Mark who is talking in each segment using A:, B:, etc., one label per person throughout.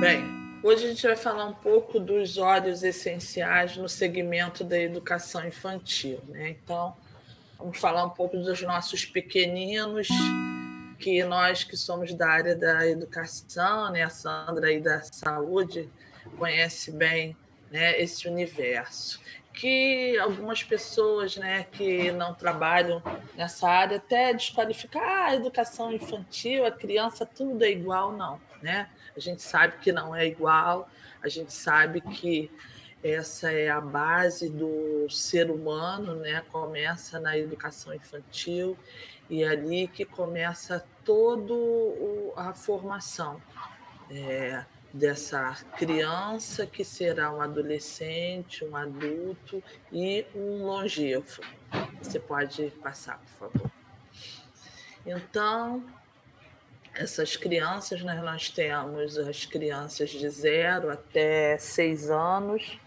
A: Bem, hoje a gente vai falar um pouco dos óleos essenciais no segmento da educação infantil, né? Então, vamos falar um pouco dos nossos pequeninos, que nós que somos da área da educação, né? A Sandra aí da saúde conhece bem, né, esse universo. Que algumas pessoas, né, que não trabalham nessa área até desqualificam, a educação infantil, a criança, tudo é igual, não, né? A gente sabe que não é igual, a gente sabe que essa é a base do ser humano, né? Começa na educação infantil e é ali que começa toda a formação dessa criança que será um adolescente, um adulto e um longevo. Você pode passar, por favor. Então, essas crianças, né, nós temos as crianças de 0 até 6 anos.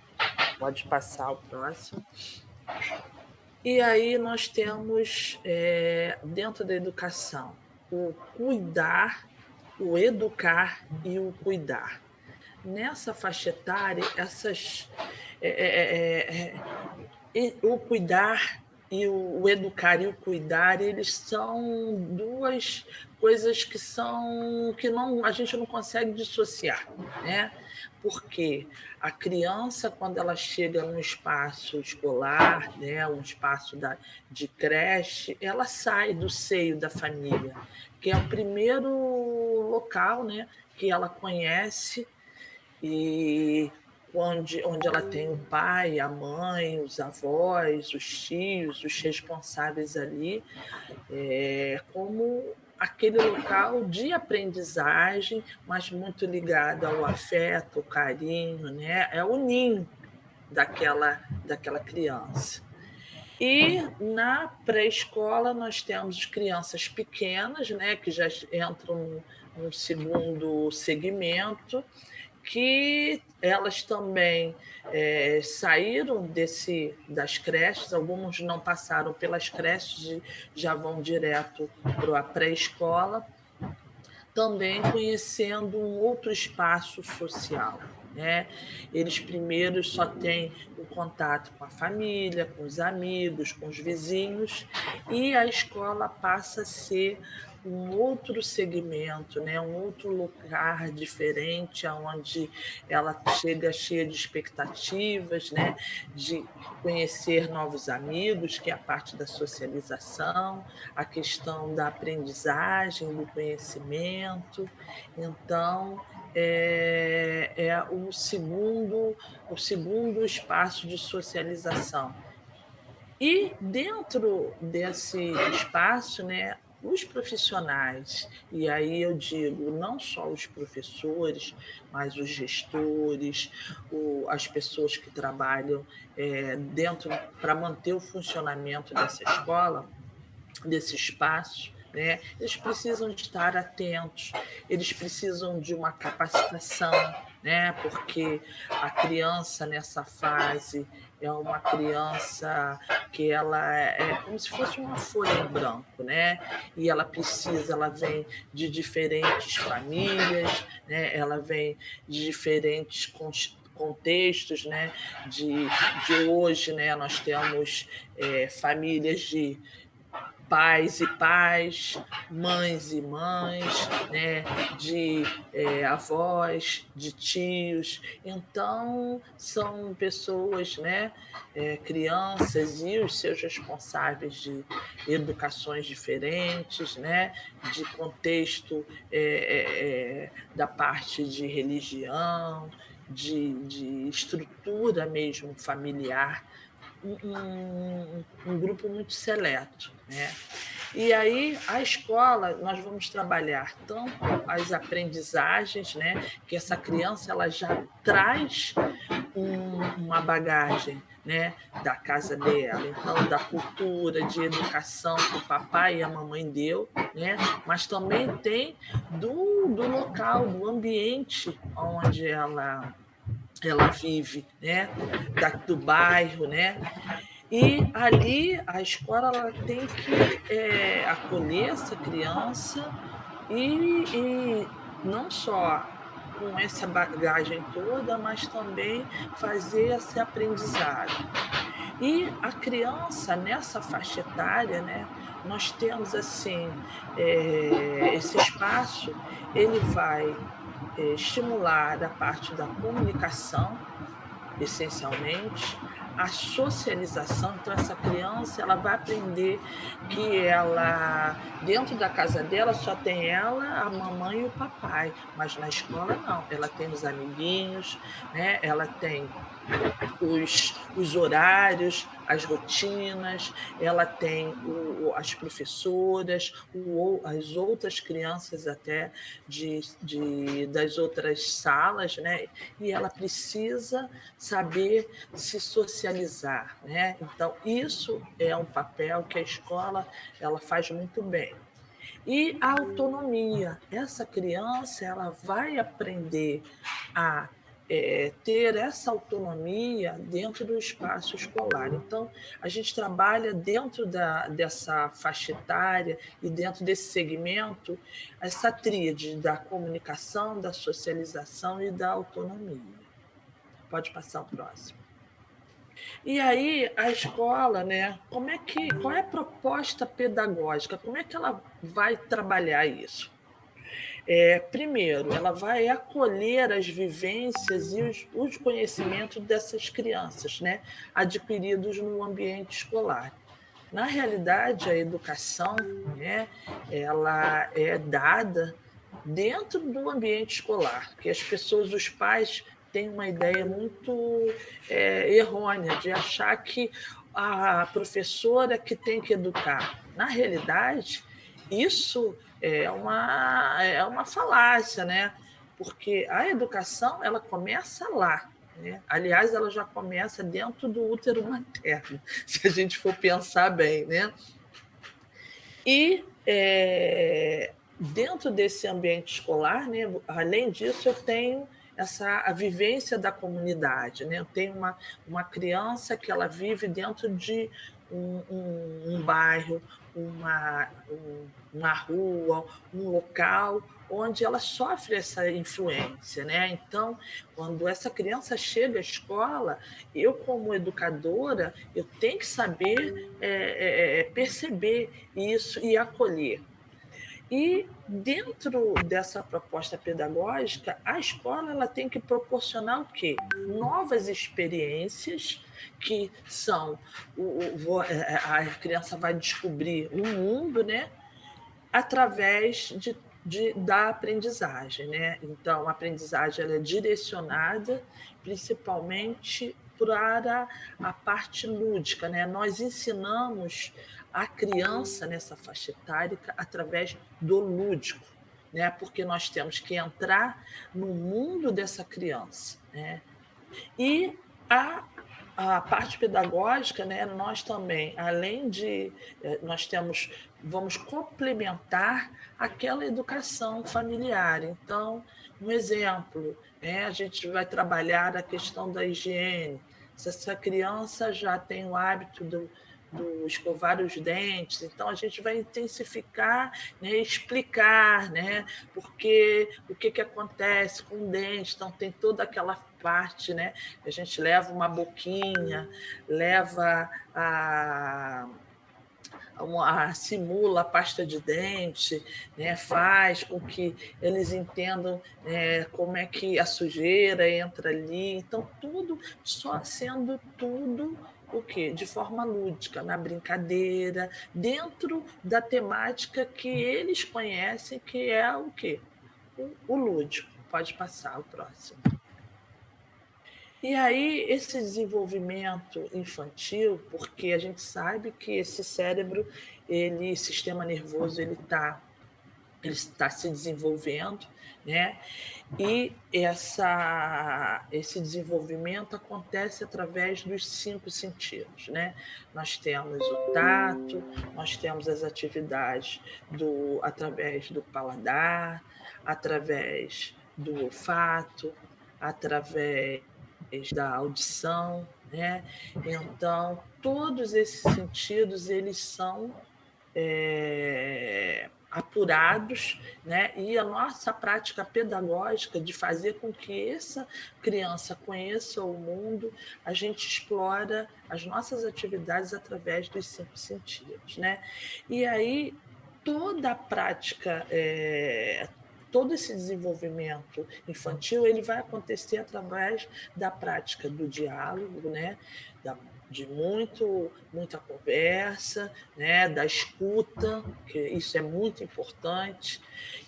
A: Pode passar o próximo. E aí nós temos, dentro da educação, o cuidar, o educar e o cuidar. Nessa faixa etária, o cuidar e o educar e o cuidar, eles são duas coisas que não, a gente não consegue dissociar, né? Porque a criança, quando ela chega num espaço escolar, né, um espaço de creche, ela sai do seio da família, que é o primeiro local, né, que ela conhece e onde ela tem o pai, a mãe, os avós, os tios, os responsáveis ali, como aquele local de aprendizagem, mas muito ligado ao afeto, ao carinho, né? É o ninho daquela criança. E na pré-escola nós temos crianças pequenas, né, que já entram no segundo segmento, que elas também saíram das creches, alguns não passaram pelas creches, já vão direto para a pré-escola, também conhecendo um outro espaço social. Né? Eles primeiro só têm o contato com a família, com os amigos, com os vizinhos, e a escola passa a ser um outro segmento, né? Um outro lugar diferente, onde ela chega cheia de expectativas, né? De conhecer novos amigos, que é a parte da socialização, a questão da aprendizagem, do conhecimento. Então, é o segundo espaço de socialização. E dentro desse espaço, né, os profissionais, e aí eu digo não só os professores, mas os gestores, as pessoas que trabalham dentro para manter o funcionamento dessa escola, desse espaço, né? Eles precisam estar atentos, eles precisam de uma capacitação, né? Porque a criança nessa fase é uma criança que ela é como se fosse uma folha em branco, né? E ela vem de diferentes famílias, né? Ela vem de diferentes contextos, né? De hoje, né? Nós temos famílias de pais e pais, mães e mães, né, de avós, de tios. Então, são pessoas, né, crianças e os seus responsáveis de educações diferentes, né, de contexto da parte de religião, de estrutura mesmo familiar, um grupo muito seleto, né? E aí, a escola, nós vamos trabalhar tanto as aprendizagens, né? Que essa criança ela já traz uma bagagem, né? Da casa dela, então da cultura, de educação que o papai e a mamãe deu, né? Mas também tem do local, do ambiente onde ela vive, né? Do bairro, né? E ali a escola ela tem que acolher essa criança e não só com essa bagagem toda, mas também fazer esse aprendizado. E a criança, nessa faixa etária, né, nós temos assim, esse espaço, ele vai estimular a parte da comunicação, essencialmente, a socialização. Então essa criança, ela vai aprender que ela dentro da casa dela só tem ela, a mamãe e o papai, mas na escola não, ela tem os amiguinhos, né, ela tem os horários, as rotinas, ela tem as professoras, as outras crianças até das outras salas, né? E ela precisa saber se socializar, né? Então, isso é um papel que a escola ela faz muito bem. E a autonomia. Essa criança ela vai aprender a ter essa autonomia dentro do espaço escolar. Então, a gente trabalha dentro dessa faixa etária e dentro desse segmento essa tríade da comunicação, da socialização e da autonomia. Pode passar o próximo. E aí a escola, né? Qual é a proposta pedagógica? Como é que ela vai trabalhar isso? Primeiro, ela vai acolher as vivências e os conhecimentos dessas crianças, né, adquiridos no ambiente escolar. Na realidade, a educação, né, ela é dada dentro do ambiente escolar, que as pessoas, os pais, têm uma ideia muito errônea de achar que a professora que tem que educar. Na realidade, isso é uma falácia, né? Porque a educação ela começa lá, né? Aliás, ela já começa dentro do útero materno, se a gente for pensar bem, né? E dentro desse ambiente escolar, né, além disso, eu tenho a vivência da comunidade. Né? Eu tenho uma criança que ela vive dentro de um bairro, uma rua, um local onde ela sofre essa influência, né? Então, quando essa criança chega à escola, eu como educadora, eu tenho que saber perceber isso e acolher. E dentro dessa proposta pedagógica, a escola ela tem que proporcionar o quê? Novas experiências que são a criança vai descobrir um mundo, né? Através da aprendizagem, né? Então, a aprendizagem ela é direcionada principalmente para a parte lúdica, né? Nós ensinamos a criança nessa faixa etária através do lúdico, né? Porque nós temos que entrar no mundo dessa criança, né? E a parte pedagógica, né, nós também, além de vamos complementar aquela educação familiar. Então, um exemplo, né, a gente vai trabalhar a questão da higiene. Se essa criança já tem o hábito do escovar os dentes, então a gente vai intensificar, né, explicar, né, porque o que acontece com o dente, então tem toda aquela parte, né, a gente leva uma boquinha, leva simula a pasta de dente, né, faz com que eles entendam como é que a sujeira entra ali. Então, tudo só sendo tudo o quê? De forma lúdica, na brincadeira, dentro da temática que eles conhecem, que é o quê? O lúdico. Pode passar o próximo. E aí, esse desenvolvimento infantil, porque a gente sabe que esse cérebro, sistema nervoso, ele está se desenvolvendo, né? E esse desenvolvimento acontece através dos 5 sentidos, né? Nós temos o tato, nós temos as atividades através do paladar, através do olfato, através da audição, né? Então, todos esses sentidos, eles são apurados, né? E a nossa prática pedagógica de fazer com que essa criança conheça o mundo, a gente explora as nossas atividades através dos 5 sentidos, né? E aí toda a prática, todo esse desenvolvimento infantil, ele vai acontecer através da prática do diálogo, né? De muita conversa, né? Da escuta, que isso é muito importante,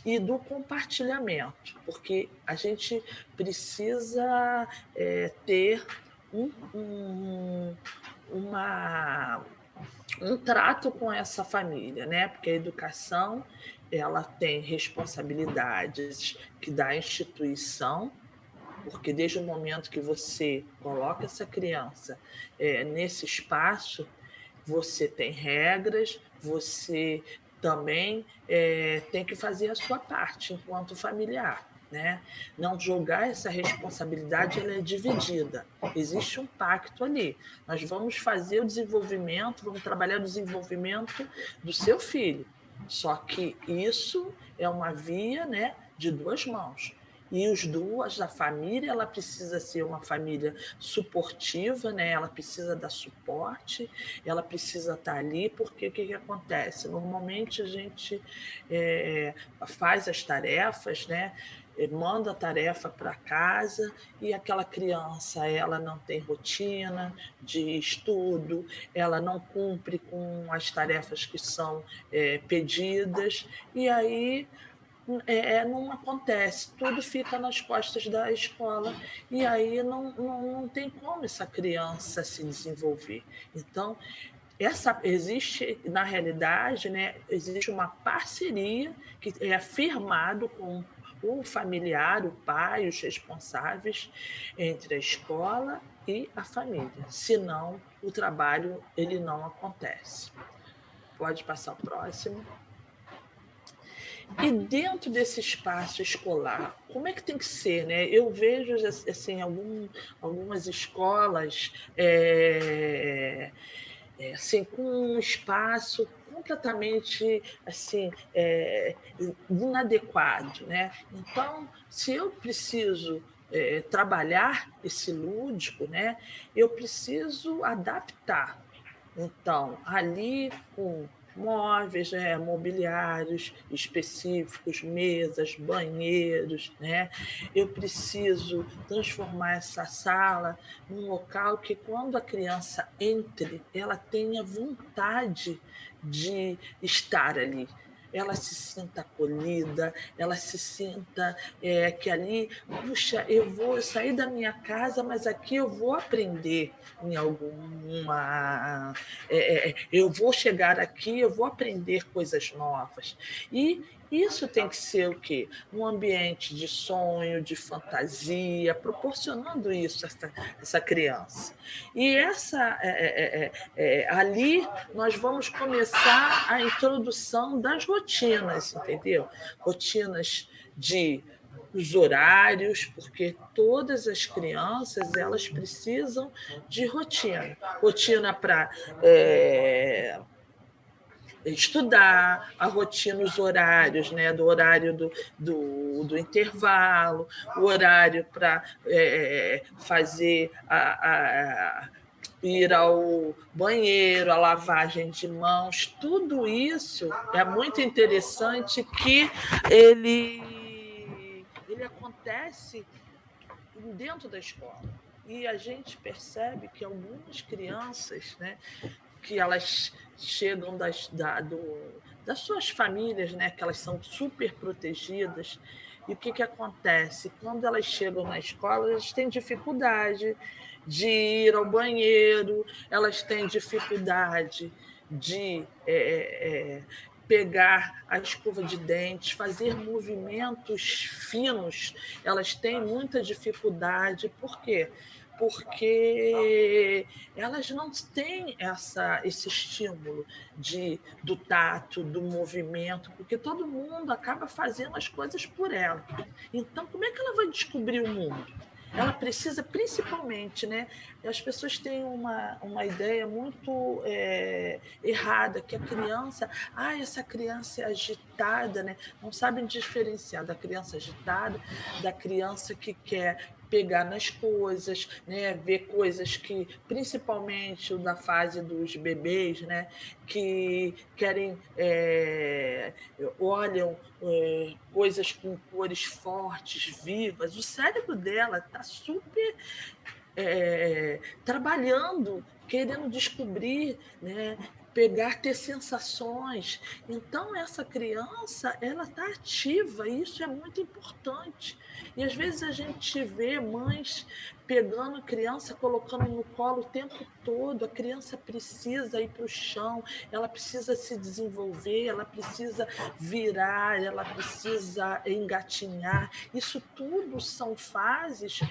A: e do compartilhamento, porque a gente precisa ter um, um, uma um trato com essa família, né? Porque a educação ela tem responsabilidades que dá a instituição, porque desde o momento que você coloca essa criança nesse espaço, você tem regras, você também tem que fazer a sua parte enquanto familiar. Né? Não jogar essa responsabilidade, ela é dividida. Existe um pacto ali. Nós vamos fazer o desenvolvimento, vamos trabalhar o desenvolvimento do seu filho. Só que isso é uma via, né, de duas mãos. E os duas, a família, ela precisa ser uma família suportiva, né? Ela precisa dar suporte, ela precisa estar ali, porque o que acontece? Normalmente a gente faz as tarefas, né? Manda a tarefa para casa e aquela criança ela não tem rotina de estudo, ela não cumpre com as tarefas que são pedidas, e aí não acontece, tudo fica nas costas da escola, e aí não tem como essa criança se desenvolver. Então, existe, na realidade, né, existe uma parceria que é firmado com o familiar, o pai, os responsáveis, entre a escola e a família. Senão, o trabalho ele não acontece. Pode passar o próximo. E dentro desse espaço escolar, como é que tem que ser, né? Eu vejo assim algumas escolas assim, com um espaço completamente assim inadequado, né? Então, se eu preciso trabalhar esse lúdico, né? Eu preciso adaptar. Então, ali com móveis, mobiliários específicos, mesas, banheiros, né? Eu preciso transformar essa sala num local que, quando a criança entre, ela tenha vontade de estar ali. Ela se sinta acolhida, ela se sinta que ali, puxa, eu vou sair da minha casa, mas aqui eu vou aprender em alguma. Eu vou chegar aqui, eu vou aprender coisas novas. E isso tem que ser o quê? Um ambiente de sonho, de fantasia, proporcionando isso a essa criança. E ali nós vamos começar a introdução das rotinas, entendeu? Rotinas de os horários, porque todas as crianças elas precisam de rotina para estudar, a rotina, os horários, né? Do horário do intervalo, o horário para fazer ir ao banheiro, a lavagem de mãos, tudo isso é muito interessante que ele acontece dentro da escola. E a gente percebe que algumas crianças, né, que elas chegam das suas famílias, né, que elas são super protegidas, e o que acontece? Quando elas chegam na escola, elas têm dificuldade de ir ao banheiro, elas têm dificuldade de pegar a escova de dentes, fazer movimentos finos, elas têm muita dificuldade. Por quê? Porque elas não têm esse estímulo do tato, do movimento, porque todo mundo acaba fazendo as coisas por ela. Então, como é que ela vai descobrir o mundo? ela precisa, principalmente, né? As pessoas têm uma ideia muito errada, que a criança, essa criança é agitada, né? Não sabem diferenciar da criança agitada, da criança que quer pegar nas coisas, né, ver coisas que, principalmente na fase dos bebês, né, que querem, olham coisas com cores fortes, vivas. O cérebro dela está super trabalhando, querendo descobrir, né? Pegar, ter sensações. Então, essa criança, ela está ativa, e isso é muito importante. E às vezes a gente vê mães pegando a criança, colocando no colo o tempo todo. A criança precisa ir para o chão, ela precisa se desenvolver, ela precisa virar, ela precisa engatinhar. Isso tudo são fases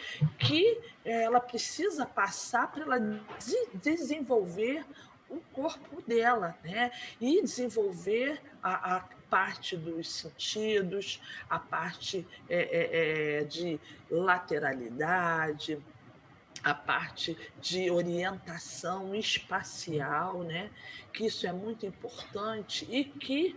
A: que ela precisa passar para ela desenvolver o corpo dela, né? E desenvolver a parte dos sentidos, a parte de lateralidade, a parte de orientação espacial, né? Que isso é muito importante e que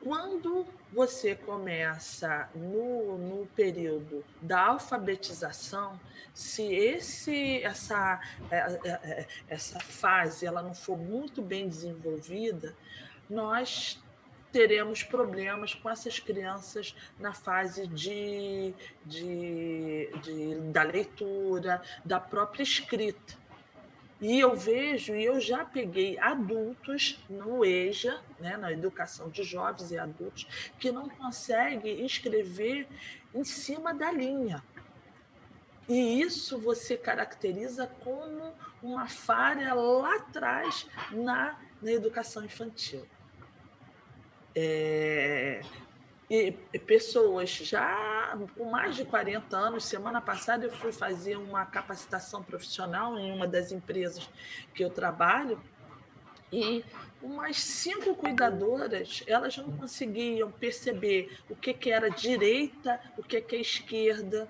A: quando você começa no período da alfabetização, se essa fase ela não for muito bem desenvolvida, nós teremos problemas com essas crianças na fase da leitura, da própria escrita. E eu vejo, e eu já peguei adultos no EJA, né, na educação de jovens e adultos, que não conseguem escrever em cima da linha. E isso você caracteriza como uma falha lá atrás na educação infantil. E pessoas já com mais de 40 anos, semana passada eu fui fazer uma capacitação profissional em uma das empresas que eu trabalho, e umas 5 cuidadoras, elas não conseguiam perceber o que era direita, o que é esquerda,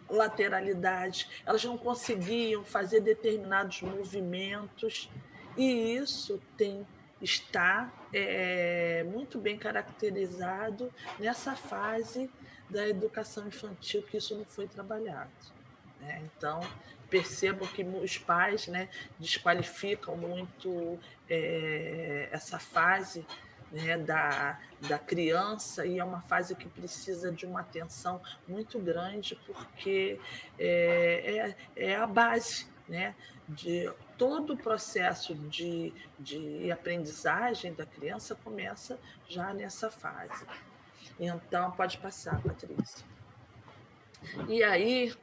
A: lateralidade, elas não conseguiam fazer determinados movimentos, e isso está muito bem caracterizado nessa fase da educação infantil, que isso não foi trabalhado. Né? Então, percebo que os pais, né, desqualificam muito essa fase, né, da criança, e é uma fase que precisa de uma atenção muito grande, porque é a base, né, de todo o processo de aprendizagem da criança começa já nessa fase. Então, pode passar, Patrícia. E aí,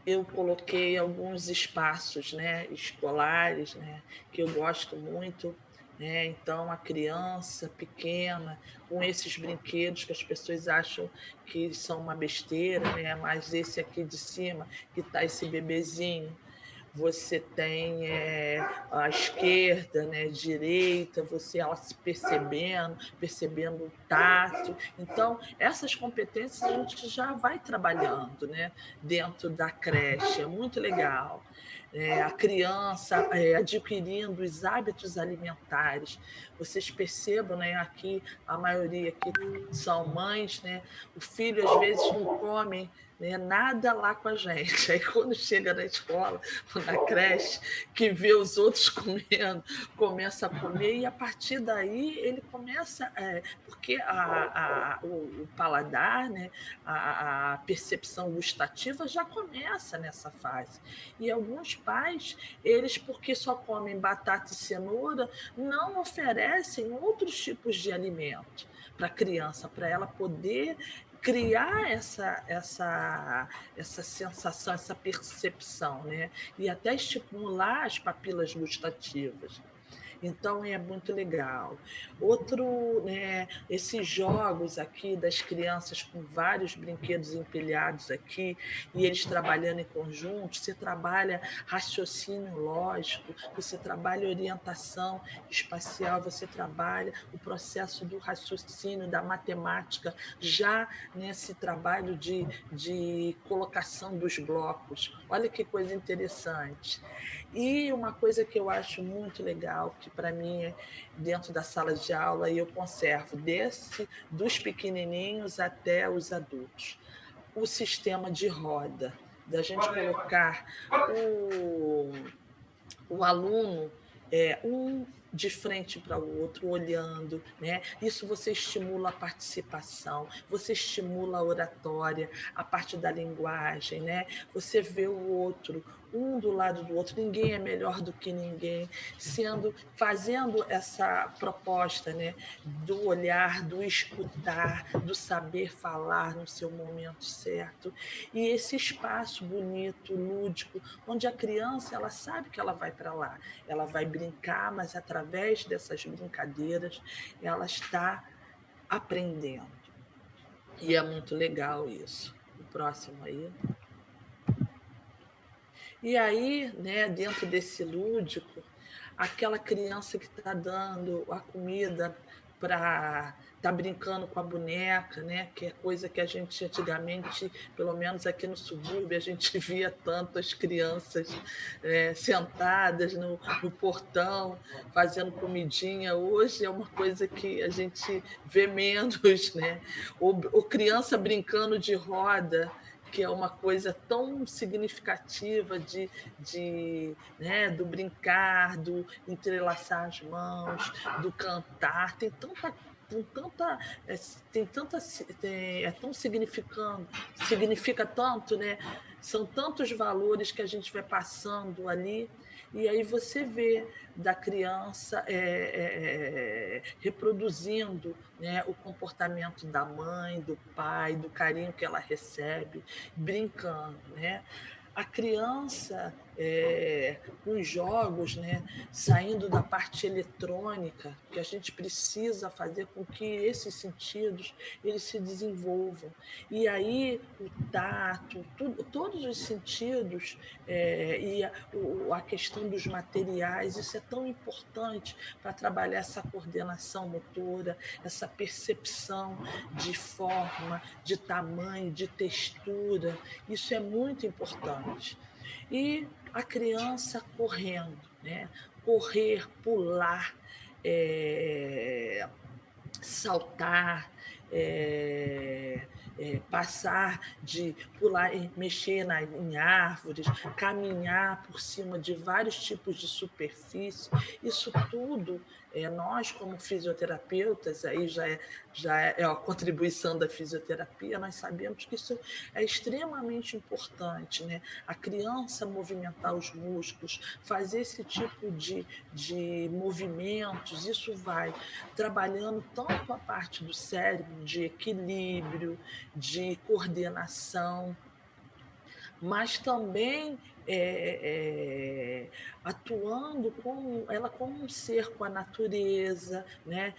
A: eu coloquei alguns espaços, né, escolares, né, que eu gosto muito, né? Então, a criança pequena, com esses brinquedos que as pessoas acham que são uma besteira, né? Mas esse aqui de cima, que está esse bebezinho, você tem a esquerda, né, direita, você ela se percebendo o tato. Então, essas competências a gente já vai trabalhando, né, dentro da creche, é muito legal. A criança adquirindo os hábitos alimentares. Vocês percebam, né, aqui a maioria aqui são mães, né, o filho às vezes não come, né, nada lá com a gente. Aí quando chega na escola, na creche, que vê os outros comendo, começa a comer, e a partir daí ele começa, porque o paladar, né, a percepção gustativa já começa nessa fase. E alguns pais, eles, porque só comem batata e cenoura, não oferecem outros tipos de alimento para a criança, para ela poder criar essa sensação, essa percepção, né? E até estimular as papilas gustativas. Então é muito legal. Outro, né, esses jogos aqui das crianças com vários brinquedos empilhados aqui, e eles trabalhando em conjunto, você trabalha raciocínio lógico, você trabalha orientação espacial, você trabalha o processo do raciocínio, da matemática, já nesse trabalho de colocação dos blocos. Olha que coisa interessante. E uma coisa que eu acho muito legal, que para mim é dentro da sala de aula, e eu conservo dos pequenininhos até os adultos, o sistema de roda, da gente colocar o, o aluno um de frente para o outro, olhando, né? Isso você estimula a participação, você estimula a oratória, a parte da linguagem, né? Você vê o outro, um do lado do outro, ninguém é melhor do que ninguém, fazendo essa proposta, né? Do olhar, do escutar, do saber falar no seu momento certo, e esse espaço bonito, lúdico, onde a criança ela sabe que ela vai para lá, ela vai brincar, mas através dessas brincadeiras ela está aprendendo. E é muito legal isso. O próximo aí. E aí, né, dentro desse lúdico, aquela criança que está dando a comida para tá brincando com a boneca, né? Que é coisa que a gente antigamente, pelo menos aqui no subúrbio, a gente via tantas crianças sentadas no portão fazendo comidinha. Hoje é uma coisa que a gente vê menos, né? Ou criança brincando de roda, que é uma coisa tão significativa né, do brincar, do entrelaçar as mãos, do cantar, tem tanta, é, tem tanta, é tão significa tanto, né? São tantos valores que a gente vai passando ali, e aí você vê da criança reproduzindo, né, o comportamento da mãe, do pai, do carinho que ela recebe, brincando, né? A criança, com os jogos, né, saindo da parte eletrônica, que a gente precisa fazer com que esses sentidos eles se desenvolvam. E aí o tato, todos os sentidos e a questão dos materiais, isso é tão importante para trabalhar essa coordenação motora, essa percepção de forma, de tamanho, de textura. Isso é muito importante. E a criança correndo, né? Correr, pular, saltar, passar de pular, mexer em árvores, caminhar por cima de vários tipos de superfície. Isso tudo, nós como fisioterapeutas, aí já é a contribuição da fisioterapia, nós sabemos que isso é extremamente importante, né? A criança movimentar os músculos, fazer esse tipo de movimentos, isso vai trabalhando tanto a parte do cérebro, de equilíbrio, de coordenação, mas também atuando como um ser com a natureza, né?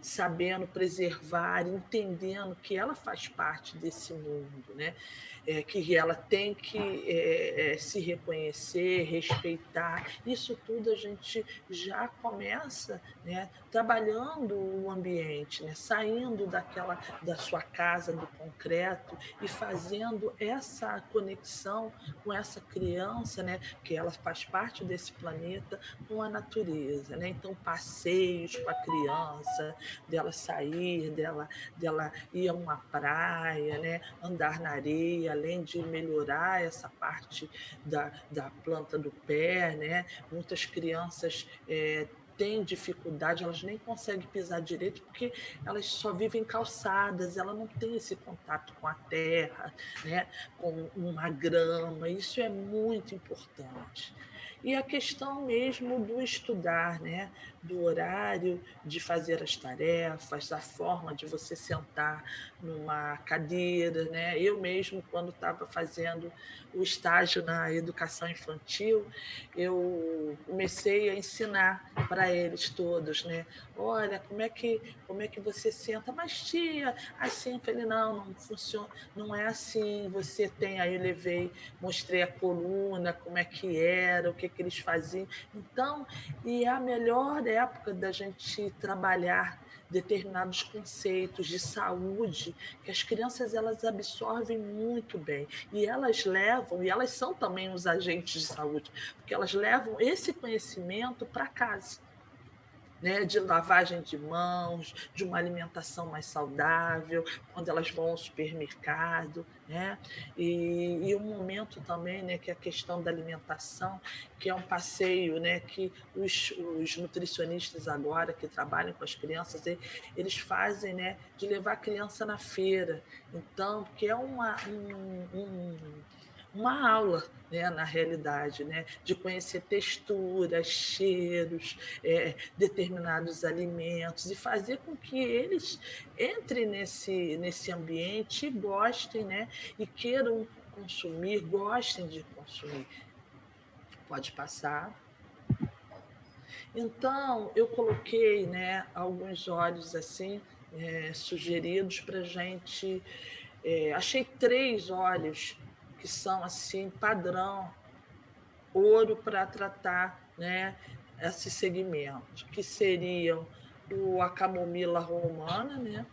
A: Sabendo preservar, entendendo que ela faz parte desse mundo, né? Que ela tem que se reconhecer, respeitar. Isso tudo a gente já começa, né, trabalhando o ambiente, né, saindo da sua casa, do concreto, e fazendo essa conexão com essa criança, né, que ela faz parte desse planeta, com a natureza, né? Então, passeios com a criança, dela sair, dela ir a uma praia, né, andar na areia, além de melhorar essa parte da planta do pé, né? Muitas crianças têm dificuldade, elas nem conseguem pisar direito porque elas só vivem calçadas, ela não tem esse contato com a terra, né? Com uma grama, isso é muito importante. E a questão mesmo do estudar, né? Do horário de fazer as tarefas, da forma de você sentar numa cadeira, né? Eu mesmo, quando estava fazendo o estágio na educação infantil, eu comecei a ensinar para eles todos, né? Olha, como é que você senta? Mas tia, assim, eu falei, não funciona, não é assim, você tem, aí eu levei, mostrei a coluna, como é que era, o que que eles faziam. Então, e é a melhor época da gente trabalhar determinados conceitos de saúde que as crianças elas absorvem muito bem e elas levam, e elas são também os agentes de saúde, porque elas levam esse conhecimento para casa, né, de lavagem de mãos, de uma alimentação mais saudável, quando elas vão ao supermercado, né? E um momento também, né, que é a questão da alimentação, que é um passeio, né, que os nutricionistas agora que trabalham com as crianças, eles fazem, né, de levar a criança na feira. Então, que é uma aula, né, na realidade, né, de conhecer texturas, cheiros, determinados alimentos e fazer com que eles entrem nesse ambiente e gostem, né, e queiram consumir, gostem de consumir. Pode passar. Então, eu coloquei, né, alguns óleos assim, sugeridos para a gente. Achei 3 óleos que são assim padrão ouro para tratar, né, esse segmento, que seriam a camomila romana, né,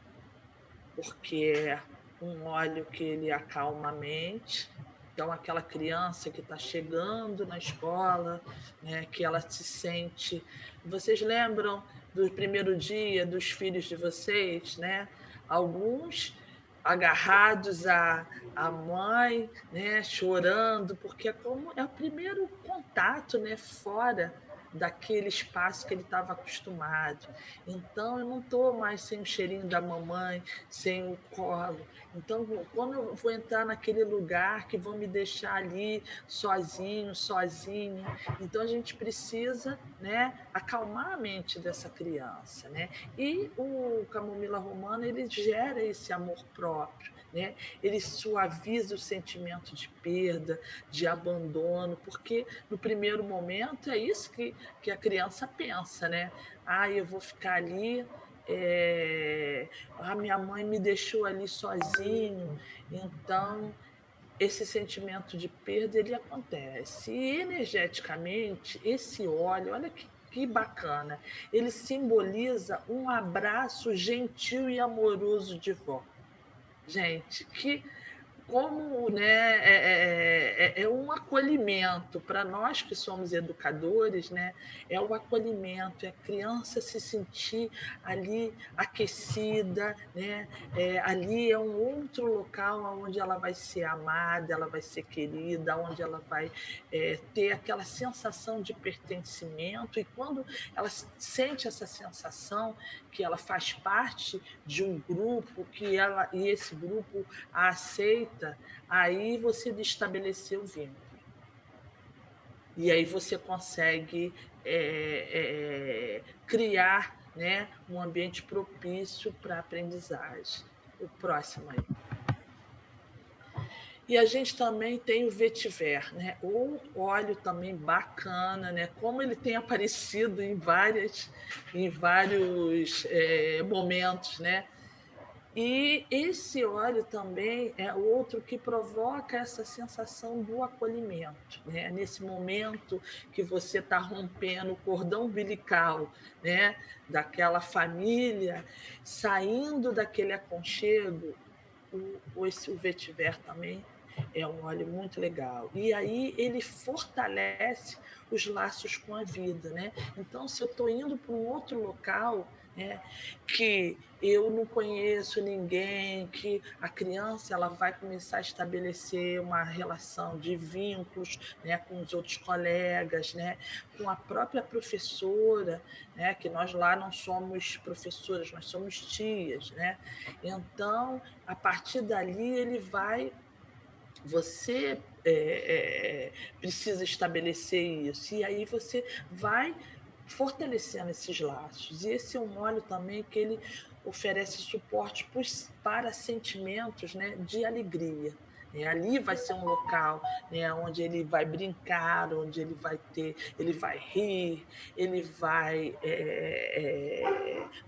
A: porque é um óleo que ele acalma a mente. Então, aquela criança que está chegando na escola, né, que ela se sente. Vocês lembram do primeiro dia dos filhos de vocês, né? Alguns agarrados à mãe, né, chorando, porque é o primeiro contato, né, fora daquele espaço que ele estava acostumado. Então, eu não estou mais sem o cheirinho da mamãe, sem o colo. Então, quando eu vou entrar naquele lugar que vão me deixar ali sozinho, sozinha, então a gente precisa, né, acalmar a mente dessa criança, né? E o camomila romana ele gera esse amor próprio, né? Ele suaviza o sentimento de perda, de abandono, porque no primeiro momento é isso que a criança pensa, né? Ah, eu vou ficar ali, a minha mãe me deixou ali sozinho, então esse sentimento de perda ele acontece. E energeticamente, esse óleo, olha que bacana, ele simboliza um abraço gentil e amoroso de vó. Gente, que como, né, é um acolhimento para nós que somos educadores, né? É o acolhimento, é a criança se sentir ali aquecida, né? Ali é um outro local onde ela vai ser amada, ela vai ser querida, onde ela vai ter aquela sensação de pertencimento. E quando ela sente essa sensação que ela faz parte de um grupo, e esse grupo a aceita, aí você estabeleceu o vínculo. E aí você consegue criar, né, um ambiente propício para a aprendizagem. O próximo aí. E a gente também tem o vetiver, né? O óleo também bacana, né? Como ele tem aparecido em vários momentos, né? E esse óleo também é outro que provoca essa sensação do acolhimento, né? Nesse momento que você está rompendo o cordão umbilical, né? Daquela família, saindo daquele aconchego, o vetiver também é um óleo muito legal. E aí ele fortalece os laços com a vida, né? Então, se eu estou indo para um outro local, né, que eu não conheço ninguém, que a criança ela vai começar a estabelecer uma relação de vínculos, né, com os outros colegas, né, com a própria professora, né, que nós lá não somos professoras, nós somos tias, né? Então, a partir dali ele vai Você precisa estabelecer isso, e aí você vai fortalecendo esses laços. E esse é um óleo também que ele oferece suporte para sentimentos, né, de alegria. Né? Ali vai ser um local, né, onde ele vai brincar, onde ele vai rir, ele vai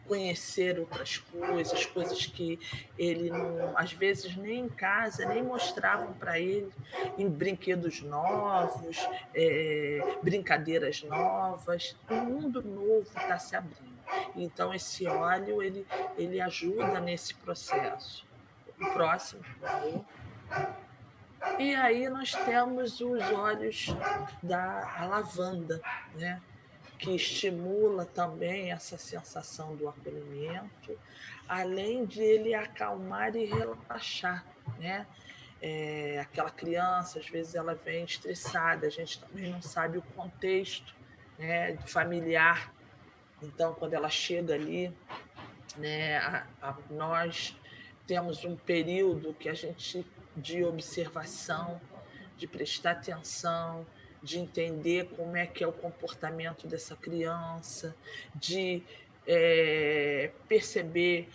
A: conhecer outras coisas, coisas que ele não, às vezes nem em casa, nem mostravam para ele, em brinquedos novos, brincadeiras novas, um mundo novo está se abrindo. Então esse óleo ele ajuda nesse processo. O próximo, por favor. E aí nós temos os óleos da lavanda, né? Que estimula também essa sensação do acolhimento, além de ele acalmar e relaxar, né? Aquela criança, às vezes, ela vem estressada, a gente também não sabe o contexto, né, familiar. Então, quando ela chega ali, né, nós temos um período que a gente de observação, de prestar atenção, de entender como é que é o comportamento dessa criança, de perceber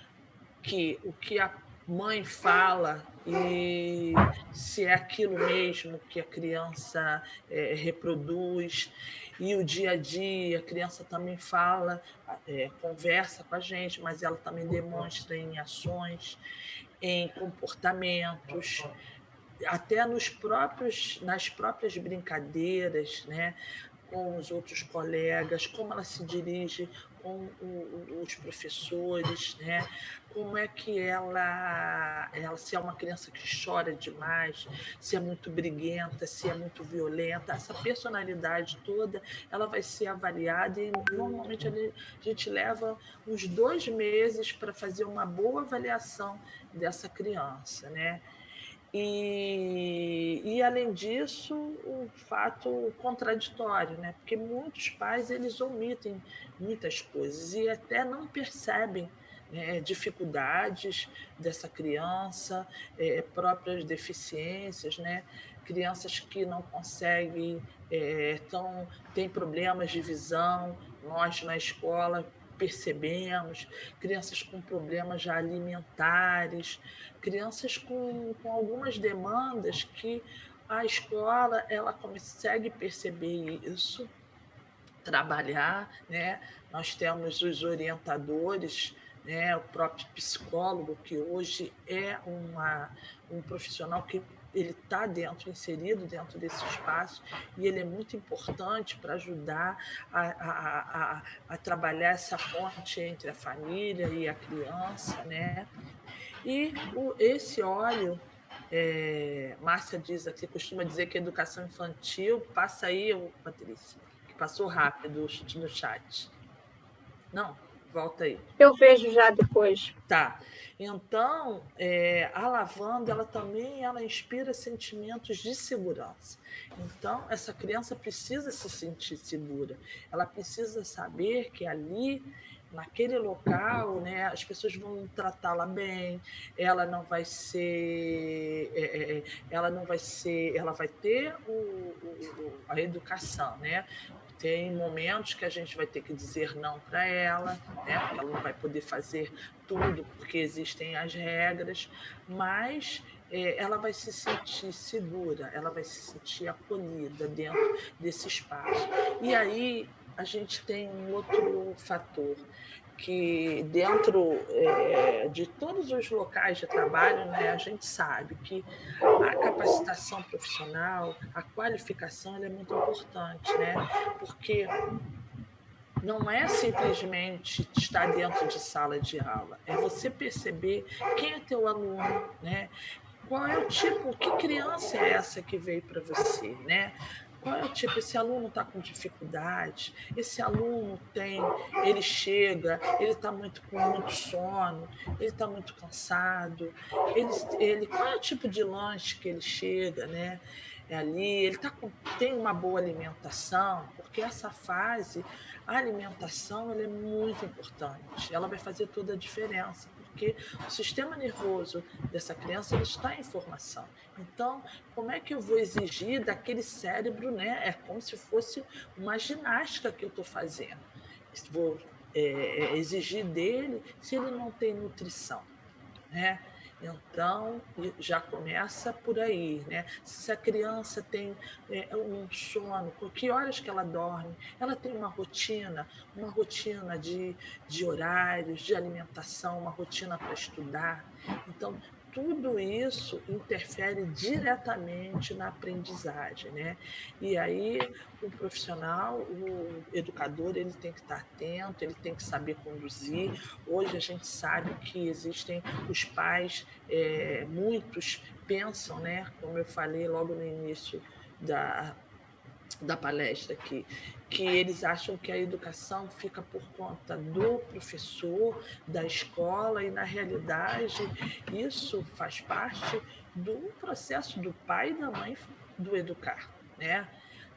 A: que o que a mãe fala e se é aquilo mesmo que a criança reproduz, e o dia a dia, a criança também fala, conversa com a gente, mas ela também demonstra em ações, em comportamentos, até nas próprias brincadeiras, né, com os outros colegas, como ela se dirige com os professores, né? Como é que ela, se é uma criança que chora demais, se é muito briguenta, se é muito violenta, essa personalidade toda, ela vai ser avaliada e normalmente a gente leva uns 2 meses para fazer uma boa avaliação dessa criança, né? Além disso, o fato contraditório, né? Porque muitos pais eles omitem muitas coisas e até não percebem, né, dificuldades dessa criança, próprias deficiências, né? Crianças que não conseguem, têm problemas de visão, nós na escola percebemos, crianças com problemas já alimentares, crianças com algumas demandas que a escola ela consegue perceber isso, trabalhar, né? Nós temos os orientadores, né? O próprio psicólogo, que hoje é um profissional que ele está inserido dentro desse espaço, e ele é muito importante para ajudar a trabalhar essa ponte entre a família e a criança, né? E esse óleo, Márcia diz aqui, costuma dizer que a educação infantil, passa aí, Patrícia, que passou rápido no chat. Não, volta aí.
B: Eu vejo já depois.
A: Tá. Então, a lavanda, ela inspira sentimentos de segurança. Então, essa criança precisa se sentir segura. Ela precisa saber que ali, naquele local, né, as pessoas vão tratá-la bem. Ela não vai ser, ela vai ter a educação, né? Tem momentos que a gente vai ter que dizer não para ela, né? Porque ela não vai poder fazer tudo, porque existem as regras, mas ela vai se sentir segura, ela vai se sentir acolhida dentro desse espaço. E aí a gente tem um outro fator, que dentro de todos os locais de trabalho, né, a gente sabe que a capacitação profissional, a qualificação, ela é muito importante, né? Porque não é simplesmente estar dentro de sala de aula, é você perceber quem é teu aluno, né? Qual é o tipo, que criança é essa que veio para você, né? Qual é o tipo, esse aluno está com dificuldade, esse aluno ele chega, ele está com muito sono, ele está muito cansado, qual é o tipo de lanche que ele chega, né? Ali, tem uma boa alimentação, porque essa fase, a alimentação ela é muito importante, ela vai fazer toda a diferença, porque o sistema nervoso dessa criança ele está em formação. Então, como é que eu vou exigir daquele cérebro, né? É como se fosse uma ginástica que eu estou fazendo. Vou exigir dele se ele não tem nutrição, né? Então, já começa por aí, né? Se a criança tem um sono, com que horas que ela dorme? Ela tem uma rotina de horários, de alimentação, uma rotina para estudar. Então, tudo isso interfere diretamente na aprendizagem, né? E aí o profissional, o educador, ele tem que estar atento, ele tem que saber conduzir. Hoje a gente sabe que existem os pais, muitos pensam, né, como eu falei logo no início da, da palestra aqui, que eles acham que a educação fica por conta do professor, da escola, e na realidade isso faz parte do processo do pai e da mãe do educar, né?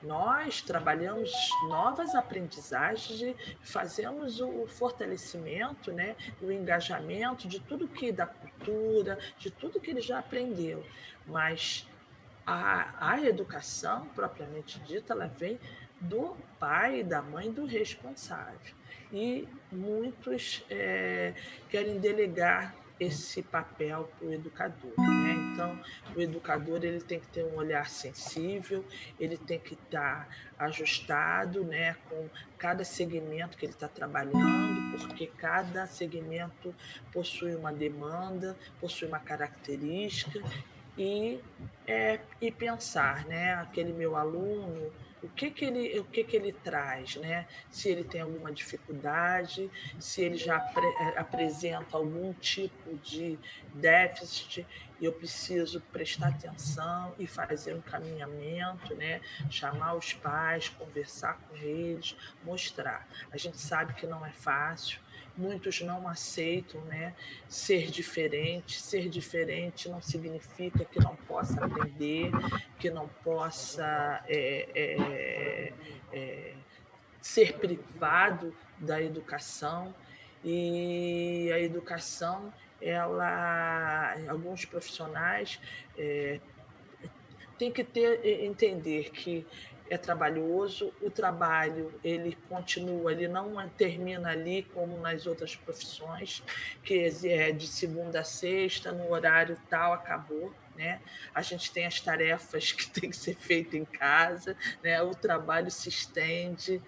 A: Nós trabalhamos novas aprendizagens e fazemos o fortalecimento, né, o engajamento de tudo que da cultura, de tudo que ele já aprendeu, mas a educação, propriamente dita, ela vem do pai e da mãe do responsável. E muitos querem delegar esse papel para o educador, né? Então, o educador ele tem que ter um olhar sensível, ele tem que estar ajustado, né, com cada segmento que ele está trabalhando, porque cada segmento possui uma demanda, possui uma característica, e, e pensar, né, aquele meu aluno, o que que ele traz, né? Se ele tem alguma dificuldade, se ele já apresenta algum tipo de déficit, eu preciso prestar atenção e fazer um encaminhamento, né? Chamar os pais, conversar com eles, mostrar. A gente sabe que não é fácil, muitos não aceitam, né, ser diferente não significa que não possa aprender, que não possa ser privado da educação, e a educação, ela, alguns profissionais tem que entender que é trabalhoso, o trabalho ele continua, ele não termina ali como nas outras profissões, que é de segunda a sexta, no horário tal, acabou. Né? A gente tem as tarefas que tem que ser feita em casa, né? O trabalho se estende,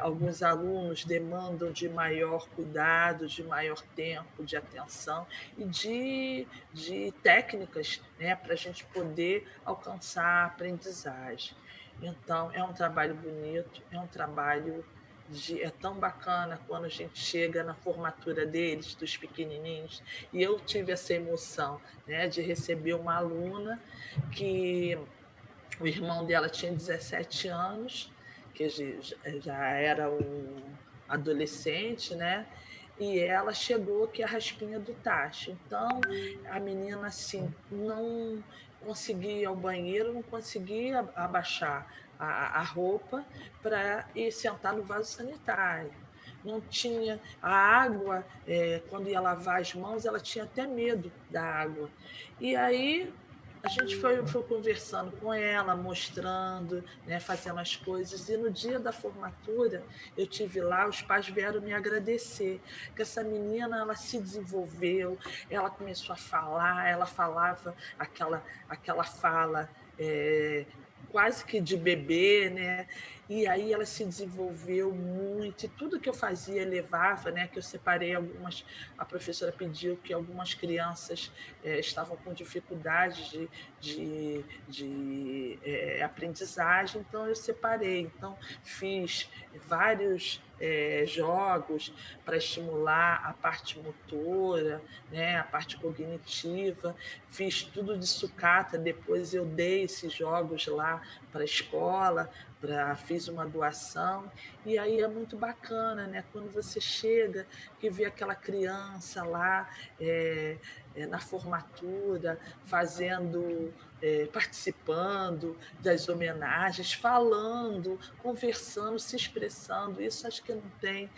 A: alguns alunos demandam de maior cuidado, de maior tempo, de atenção e de técnicas, né, para a gente poder alcançar a aprendizagem. Então, é um trabalho bonito, é um trabalho é tão bacana quando a gente chega na formatura deles, dos pequenininhos, e eu tive essa emoção, né, de receber uma aluna que o irmão dela tinha 17 anos, que já era um adolescente, né? E ela chegou que é a raspinha do tacho. Então, a menina, assim, não conseguia ir ao banheiro, não conseguia abaixar a roupa para ir sentar no vaso sanitário. Não tinha a água, quando ia lavar as mãos, ela tinha até medo da água. E aí a gente foi conversando com ela, mostrando, né, fazendo as coisas. E no dia da formatura, eu tive lá, os pais vieram me agradecer, que essa menina ela se desenvolveu, ela começou a falar, ela falava aquela fala quase que de bebê, né? E aí ela se desenvolveu muito, e tudo que eu fazia levava, né? Que eu separei algumas, a professora pediu que algumas crianças estavam com dificuldades de aprendizagem, então eu separei. Então, fiz vários jogos para estimular a parte motora, né, a parte cognitiva, fiz tudo de sucata, depois eu dei esses jogos lá para a escola, fiz uma doação, e aí é muito bacana, né, quando você chega e vê aquela criança lá na formatura, fazendo, participando das homenagens, falando, conversando, se expressando. Isso acho que não tem,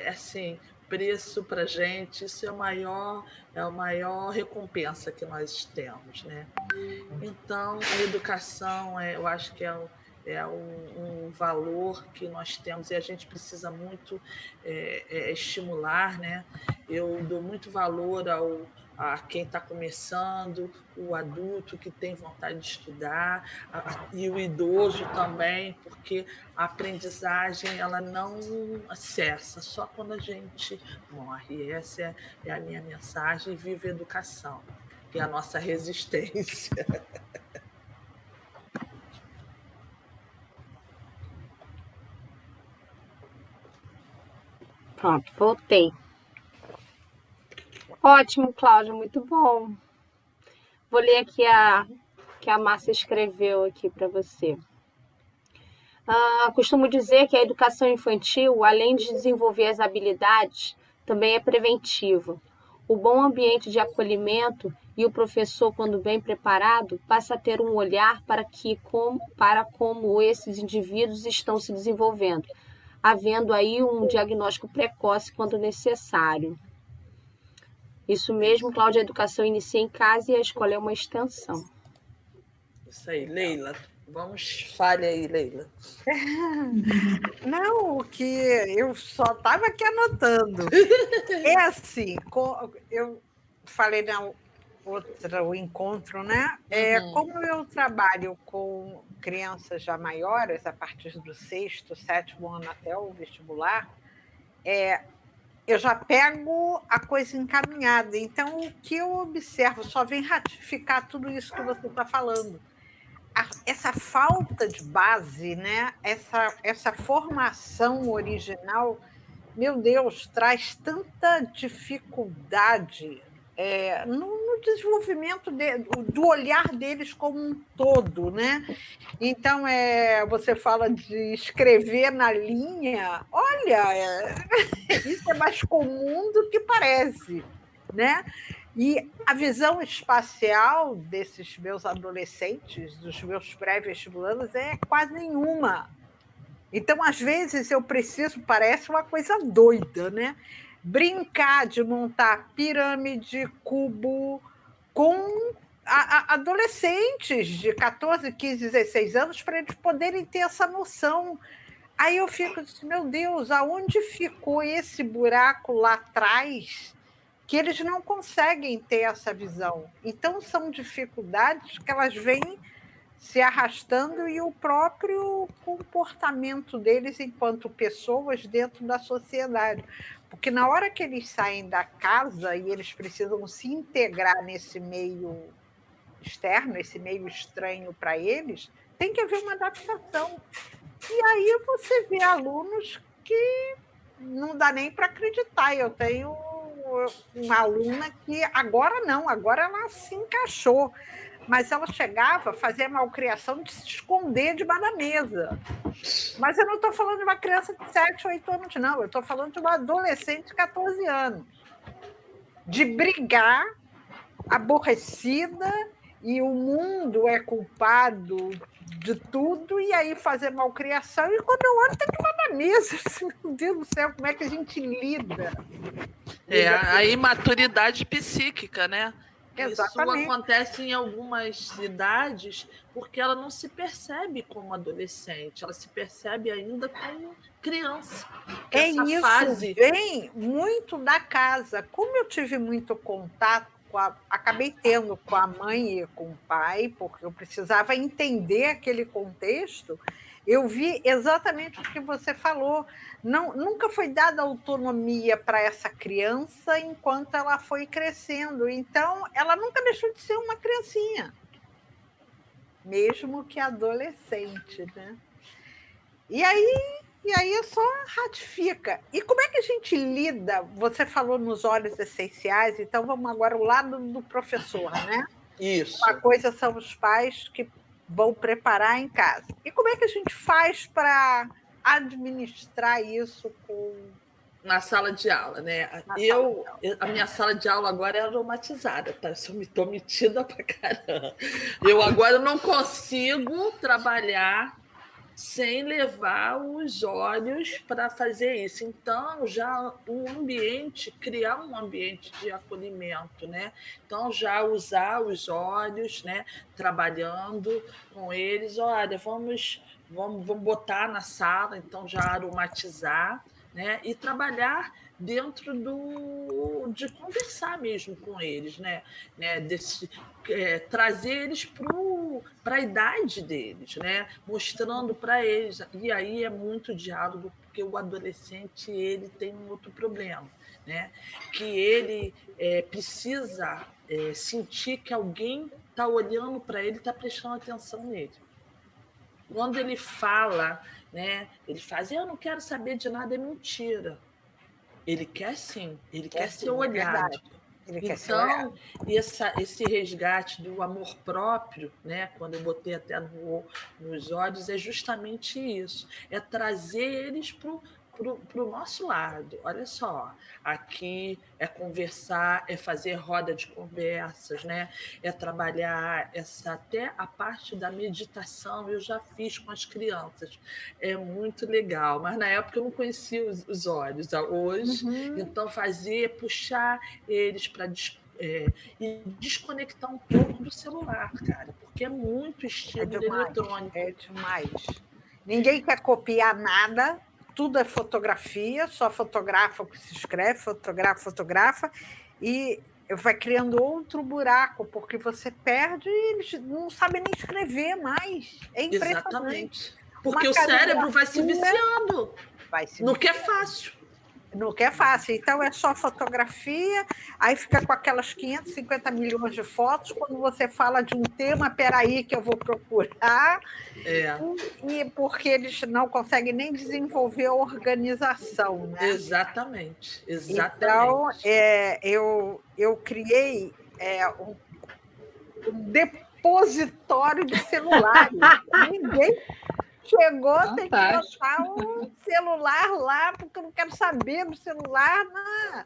A: assim, preço para a gente, isso é a maior recompensa que nós temos, né? Então, a educação, eu acho que é um valor que nós temos e a gente precisa muito estimular, né? Eu dou muito valor a quem está começando, o adulto que tem vontade de estudar, e o idoso também, porque a aprendizagem ela não cessa, só quando a gente morre. Essa é a minha mensagem, viva a educação, que é a nossa resistência.
B: Pronto, voltei. Ótimo, Cláudia, muito bom. Vou ler aqui que a Márcia escreveu aqui para você. Costumo dizer que a educação infantil, além de desenvolver as habilidades, também é preventiva. O bom ambiente de acolhimento e o professor, quando bem preparado, passa a ter um olhar para como esses indivíduos estão se desenvolvendo, havendo aí um diagnóstico precoce quando necessário. Isso mesmo, Cláudia, a educação inicia em casa e a escola é uma extensão.
A: Isso aí, Leila. Fale aí, Leila.
C: Não, o que eu só estava aqui anotando. É assim, eu falei na outra, o encontro, né? Como eu trabalho com crianças já maiores, a partir do 6º, 7º ano até o vestibular, eu já pego a coisa encaminhada. Então, o que eu observo só vem ratificar tudo isso que você está falando. Essa falta de base, né? essa formação original, meu Deus, traz tanta dificuldade no desenvolvimento do olhar deles como um todo, né? Então, você fala de escrever na linha, olha, isso é mais comum do que parece, né? E a visão espacial desses meus adolescentes, dos meus pré-vestibulandos, é quase nenhuma. Então, às vezes, parece uma coisa doida, né? Brincar de montar pirâmide, cubo, com adolescentes de 14, 15, 16 anos, para eles poderem ter essa noção. Aí eu fico assim, meu Deus, aonde ficou esse buraco lá atrás que eles não conseguem ter essa visão? Então, são dificuldades que elas vêm se arrastando e o próprio comportamento deles enquanto pessoas dentro da sociedade. Porque na hora que eles saem da casa e eles precisam se integrar nesse meio externo, esse meio estranho para eles, tem que haver uma adaptação. E aí você vê alunos que não dá nem para acreditar. Eu tenho uma aluna que agora ela se encaixou, mas ela chegava, fazia malcriação de se esconder debaixo da mesa. Mas eu não estou falando de uma criança de 7, 8 anos, não. Eu estou falando de uma adolescente de 14 anos. De brigar, aborrecida, e o mundo é culpado de tudo, e aí fazer malcriação. E quando eu olho, está debaixo da mesa. Meu Deus do céu, como é que a gente lida?
A: A imaturidade psíquica, né?
C: Exatamente.
A: Isso acontece em algumas idades porque ela não se percebe como adolescente, ela se percebe ainda como criança.
C: Isso fase vem muito da casa. Como eu tive muito contato, acabei tendo com a mãe e com o pai, porque eu precisava entender aquele contexto, eu vi exatamente o que você falou. Nunca foi dada autonomia para essa criança enquanto ela foi crescendo. Então, ela nunca deixou de ser uma criancinha, mesmo que adolescente, né? E aí só ratifica. E como é que a gente lida? Você falou nos óleos essenciais, então vamos agora ao lado do professor, né?
A: Isso.
C: Uma coisa são os pais que vão preparar em casa. E como é que a gente faz para administrar isso
A: na sala de aula, né? A minha sala de aula agora é aromatizada, tá? Eu estou metida pra caramba. Eu agora não consigo trabalhar sem levar os olhos para fazer isso. Então, já o ambiente, criar um ambiente de acolhimento, né? Então, já usar os olhos, né? Trabalhando com eles, olha, vamos botar na sala, então já aromatizar, né? E trabalhar dentro de conversar mesmo com eles, né? Trazer eles para a idade deles, né? Mostrando para eles. E aí é muito diálogo, porque o adolescente ele tem um outro problema, né? Que ele precisa sentir que alguém está olhando para ele, está prestando atenção nele. Quando ele fala, né? Ele faz, eu não quero saber de nada, é mentira. Ele quer sim, ele quer ser olhado. Então, esse resgate do amor próprio, né, quando eu botei até nos olhos, é justamente isso. É trazer eles para o nosso lado. Olha só, aqui é conversar, é fazer roda de conversas, né? É trabalhar até a parte da meditação, eu já fiz com as crianças. É muito legal, mas na época eu não conhecia os olhos. Hoje, então puxar eles para e desconectar um pouco do celular, cara, porque é muito estímulo eletrônico.
C: É demais. Ninguém quer copiar nada, tudo é fotografia, só fotografa o que se escreve, fotografa, e vai criando outro buraco, porque você perde e eles não sabem nem escrever mais. É impressionante.
A: Exatamente. Porque o cérebro vai se viciando. No que é fácil.
C: No que é fácil. Então, é só fotografia, aí fica com aquelas 550 milhões de fotos. Quando você fala de um tema, peraí que eu vou procurar. E porque eles não conseguem nem desenvolver a organização, né?
A: Exatamente.
C: Então, eu criei um depositório de celulares. Ninguém chegou, tem que botar o celular lá, porque eu não quero saber do celular. Não.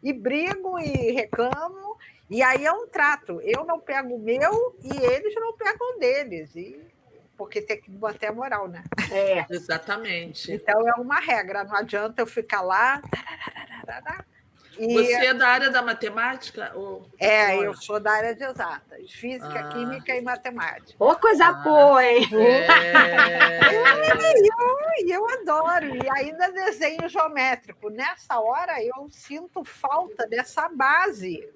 C: E brigo e reclamo, e aí é um trato. Eu não pego o meu e eles não pegam o deles. Porque tem que manter a moral, né?
A: Exatamente.
C: Então é uma regra, não adianta eu ficar lá.
A: Você é da área da matemática?
C: Eu sou da área de exatas, física, química e matemática.
B: Ô, coisa boa, hein?
C: Eu adoro, e ainda desenho geométrico. Nessa hora eu sinto falta dessa base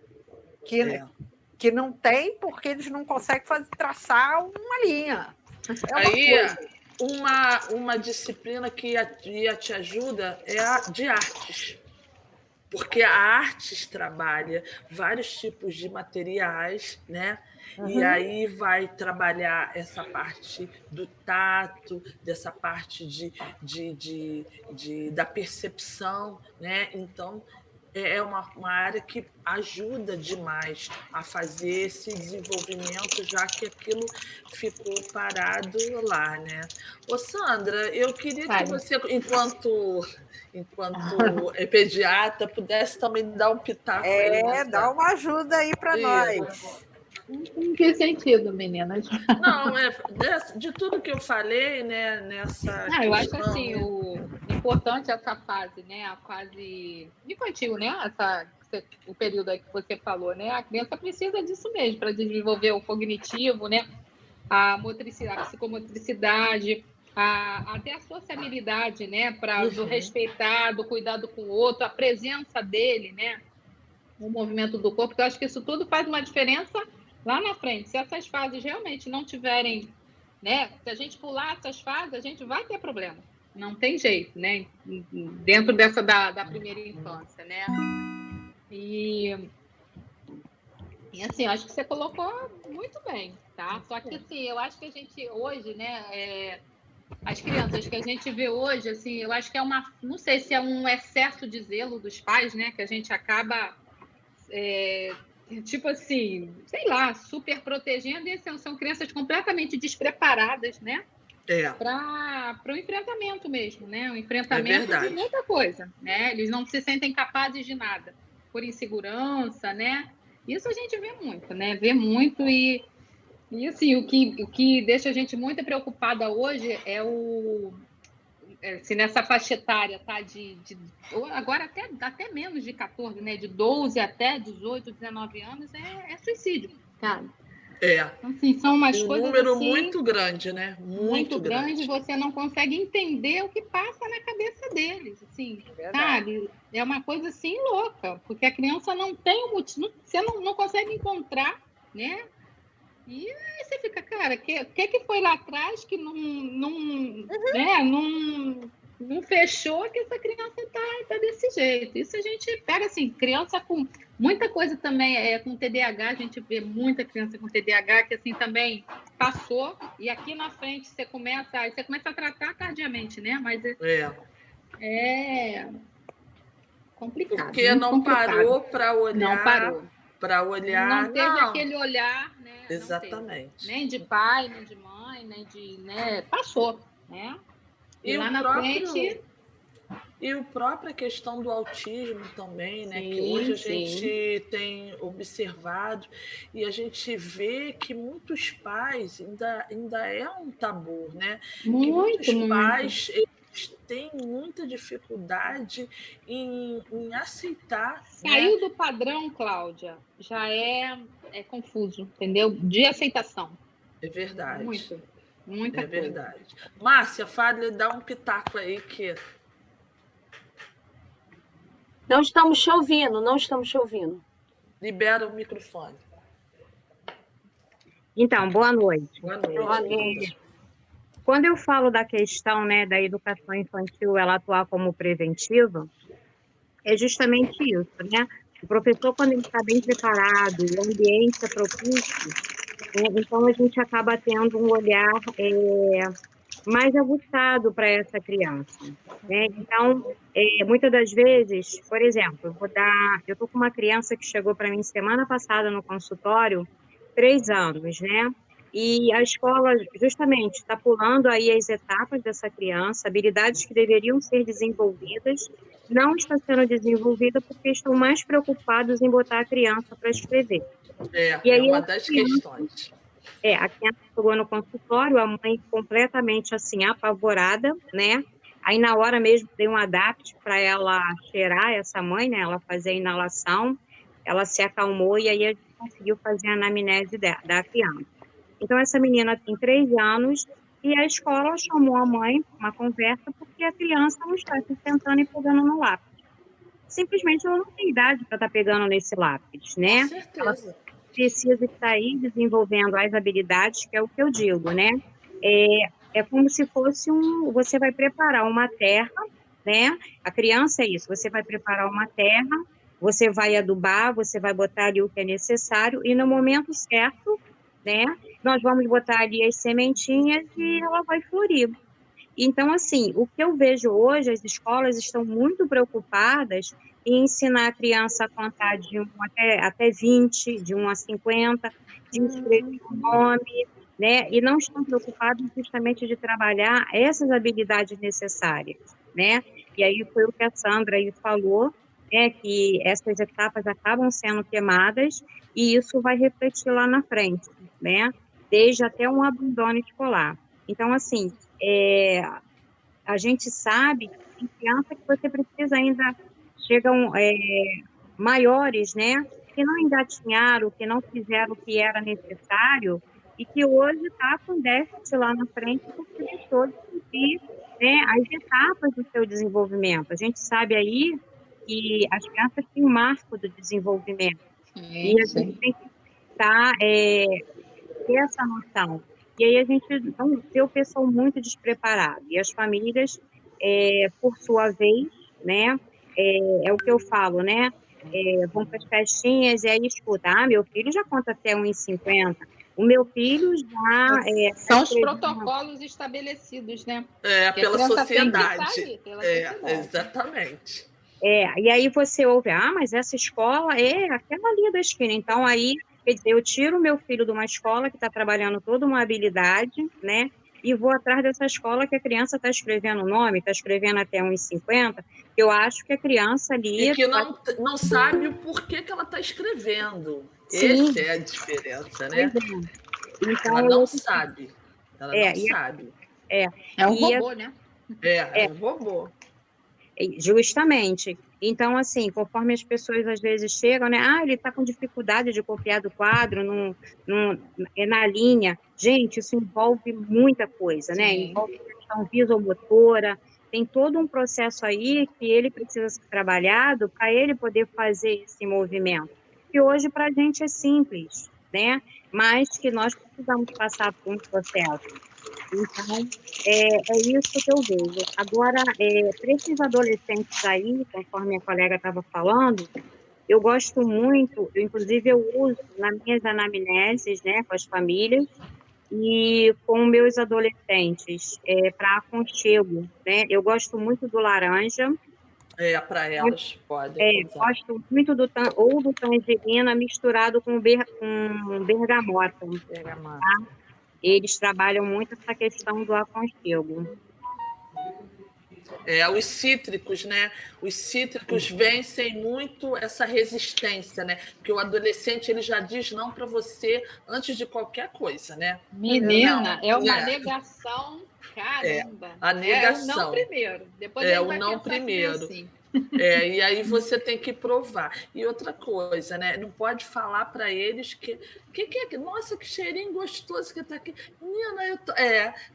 C: que não tem, porque eles não conseguem traçar uma linha.
A: Uma disciplina que te ajuda é a de artes. Porque a artes trabalha vários tipos de materiais, né? E aí vai trabalhar essa parte do tato, dessa parte da percepção, né? Então, é uma área que ajuda demais a fazer esse desenvolvimento, já que aquilo ficou parado lá, né? Ô, Sandra, eu queria que você, enquanto pediatra, pudesse também dar um pitaco aí.
C: Dá uma ajuda aí para nós.
D: Em que sentido, meninas?
A: Não, de tudo que eu falei, né, nessa
D: eu acho assim, o importante é essa fase, né, a fase infantil, né, o período aí que você falou, né, a criança precisa disso mesmo, para desenvolver o cognitivo, né, a motricidade, a psicomotricidade, até a sociabilidade, né, para do respeitar, do cuidado com o outro, a presença dele, né, o movimento do corpo, porque eu acho que isso tudo faz uma diferença lá na frente. Se essas fases realmente não tiverem, né, se a gente pular essas fases, a gente vai ter problema. Não tem jeito, né, dentro dessa da primeira infância, né. E assim, eu acho que você colocou muito bem, tá? Só que assim, eu acho que a gente hoje, né, as crianças que a gente vê hoje, assim, eu acho que não sei se é um excesso de zelo dos pais, né, que a gente acaba, tipo assim, sei lá, super protegendo, e são crianças completamente despreparadas, né, para o enfrentamento mesmo, né, o enfrentamento de muita coisa, né, eles não se sentem capazes de nada, por insegurança, né, isso a gente vê muito, né, e E assim, o que deixa a gente muito preocupada hoje é se nessa faixa etária, tá? Agora até menos de 14, né? De 12 até 18, 19 anos é suicídio, cara. Então, assim, são umas
A: um
D: coisas
A: número
D: assim,
A: muito grande, né?
D: Muito grande, você não consegue entender o que passa na cabeça deles, assim, sabe? É uma coisa assim louca, porque a criança não tem um motivo, você não consegue encontrar, né? E aí você fica, cara, o que foi lá atrás que né, não fechou que essa criança tá desse jeito? Isso a gente pega, assim, criança com muita coisa também, com TDAH, a gente vê muita criança com TDAH que, assim, também passou, e aqui na frente você começa a tratar tardiamente, né? Mas é complicado.
A: Porque não
D: complicado.
A: parou para olhar.
D: Não parou.
A: Para olhar.
D: Não teve aquele olhar, né?
A: Exatamente.
D: Nem de pai, nem de mãe, nem de. Né? Passou, né?
A: E
D: lá na frente.
A: E a própria questão do autismo também, né?
D: Sim,
A: que hoje a gente tem observado e a gente vê que muitos pais ainda é um tabu, né? Que muitos pais têm muita dificuldade em aceitar.
D: Saiu do padrão, Cláudia, já é confuso, entendeu? De aceitação.
A: É verdade.
D: Muita coisa.
A: Verdade. Márcia, fale, dá um pitaco aí que...
B: Não estamos te ouvindo.
A: Libera o microfone.
E: Então, boa noite.
A: Boa noite.
E: Quando eu falo da questão, né, da educação infantil, ela atuar como preventiva, é justamente isso, né? O professor, quando ele está bem preparado, o ambiente é propício, então a gente acaba tendo um olhar mais aguçado para essa criança, né? Então, muitas das vezes, por exemplo, eu estou com uma criança que chegou para mim semana passada no consultório, 3 anos, né? E a escola justamente está pulando aí as etapas dessa criança, habilidades que deveriam ser desenvolvidas, não está sendo desenvolvida porque estão mais preocupados em botar a criança para escrever.
A: E aí, uma das questões.
E: A criança chegou no consultório, a mãe completamente assim, apavorada, né? Aí, na hora mesmo, dei um adapt para ela cheirar essa mãe, né? Ela fazer a inalação, ela se acalmou e aí a gente conseguiu fazer a anamnese da criança. Então, essa menina tem 3 anos e a escola chamou a mãe para uma conversa porque a criança não está se sentando e pegando no lápis. Simplesmente ela não tem idade para estar pegando nesse lápis, né?
A: Com certeza.
E: Ela precisa estar aí desenvolvendo as habilidades, que é o que eu digo, né? É como se fosse você vai preparar uma terra, né? A criança é isso, você vai preparar uma terra, você vai adubar, você vai botar ali o que é necessário e no momento certo, né? Nós vamos botar ali as sementinhas e ela vai florir. Então, assim, o que eu vejo hoje, as escolas estão muito preocupadas em ensinar a criança a contar de 1 até 20, de 1 a 50, de escrever o nome, né? E não estão preocupados justamente de trabalhar essas habilidades necessárias, né? E aí foi o que a Sandra aí falou, né? Que essas etapas acabam sendo queimadas e isso vai refletir lá na frente, né? Desde até um abandono escolar. Então, assim, a gente sabe que tem criança que você precisa ainda, chegam maiores, né, que não engatinharam, que não fizeram o que era necessário e que hoje está com déficit lá na frente porque deixou de cumprir, né, as etapas do seu desenvolvimento. A gente sabe aí que as crianças têm um marco do desenvolvimento e a gente tem que ter essa noção. E aí a gente não vê o pessoal muito despreparado. E as famílias, por sua vez, né, é o que eu falo, né, vão para as festinhas e aí escuta, meu filho já conta até 1,50, o meu filho já...
D: São os protocolos estabelecidos, né?
A: Pela sociedade.
D: Pela sociedade.
A: Exatamente.
E: E aí você ouve, mas essa escola é aquela ali da esquina. Então, aí, quer dizer, eu tiro o meu filho de uma escola que está trabalhando toda uma habilidade, né? E vou atrás dessa escola que a criança está escrevendo o nome, está escrevendo até 1,50, eu acho que a criança ali...
A: E que não sabe o porquê que ela está escrevendo.
E: Sim.
A: Essa é a diferença, né?
E: Então,
A: Ela não sabe. Ela não sabe.
D: É um robô, né?
A: É um robô.
E: Justamente. Então, assim, conforme as pessoas às vezes chegam, né? Ah, ele está com dificuldade de copiar do quadro na linha. Gente, isso envolve muita coisa, né?
D: Sim.
E: Envolve questão visomotora, tem todo um processo aí que ele precisa ser trabalhado para ele poder fazer esse movimento. Que hoje para a gente é simples, né? Mas que nós precisamos passar por um processo. Então, é isso que eu vejo. Agora, para esses adolescentes aí, conforme a colega estava falando, eu gosto muito, inclusive eu uso nas minhas anamneses, né, com as famílias e com meus adolescentes, para aconchego, né? Eu gosto muito do laranja,
A: Para elas podem usar.
E: gosto muito do tangerina misturado com bergamota. Eles trabalham muito essa questão do aconchego.
A: Os cítricos, né? Os cítricos vencem muito essa resistência, né? Porque o adolescente ele já diz não para você antes de qualquer coisa, né?
D: Menina, é uma negação, caramba.
A: A negação.
D: É o não primeiro. Depois ele vai
A: o não primeiro. Assim. E aí você tem que provar. E outra coisa, né? Não pode falar para eles que é? Nossa, que cheirinho gostoso que tá aqui. Menina, eu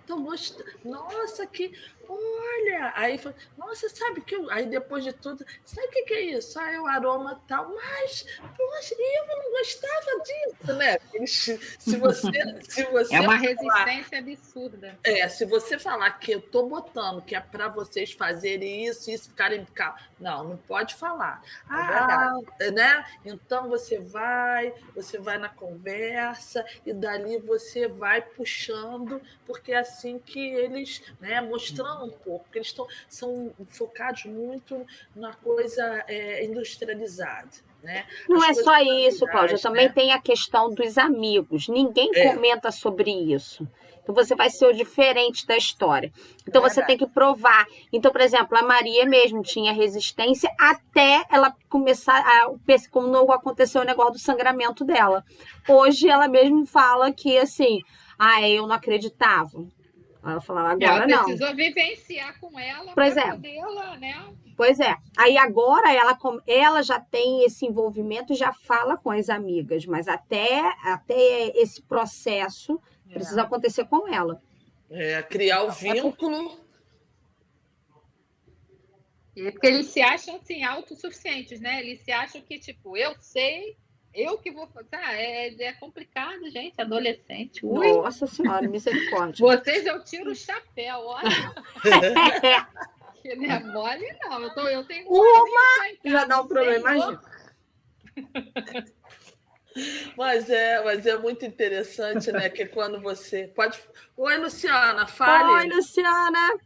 A: tô gostando. Nossa, que... Olha! Aí, nossa, sabe que... Aí, depois de tudo, sabe o que é isso? É o aroma tal. Mas, poxa, eu não gostava disso, né? Se você
D: é uma resistência absurda.
A: Se você falar que eu tô botando que é para vocês fazerem isso ficarem... Não pode falar. Né? Então, você vai na conversa e dali você vai puxando, porque é assim que eles, né, mostrando um pouco, porque eles são focados muito na coisa industrializada. Né?
B: Não é só isso, Cláudia, também tem a questão dos amigos. Ninguém comenta sobre isso. Então, você vai ser o diferente da história. Então, você tem que provar. Então, por exemplo, a Maria mesmo tinha resistência até ela começar quando aconteceu o negócio do sangramento dela. Hoje, ela mesmo fala que, assim, eu não acreditava. Ela falava, agora não.
D: Ela precisou vivenciar com ela para poder ela, né?
B: Pois é. Aí agora ela já tem esse envolvimento e já fala com as amigas, mas até esse processo precisa acontecer com ela.
A: Criar o vínculo.
D: Porque eles se acham assim, autossuficientes, né? Eles se acham que, tipo, eu sei, eu que vou fazer. É complicado, gente, adolescente. Ui.
B: Nossa Senhora, misericórdia.
D: Vocês, eu tiro o chapéu, olha. Que não é mole, não. Eu tenho
B: já dá um problema, imagina.
A: Mas é muito interessante, né? Que quando você pode... Oi, Luciana, fale.
B: Oi, Luciana.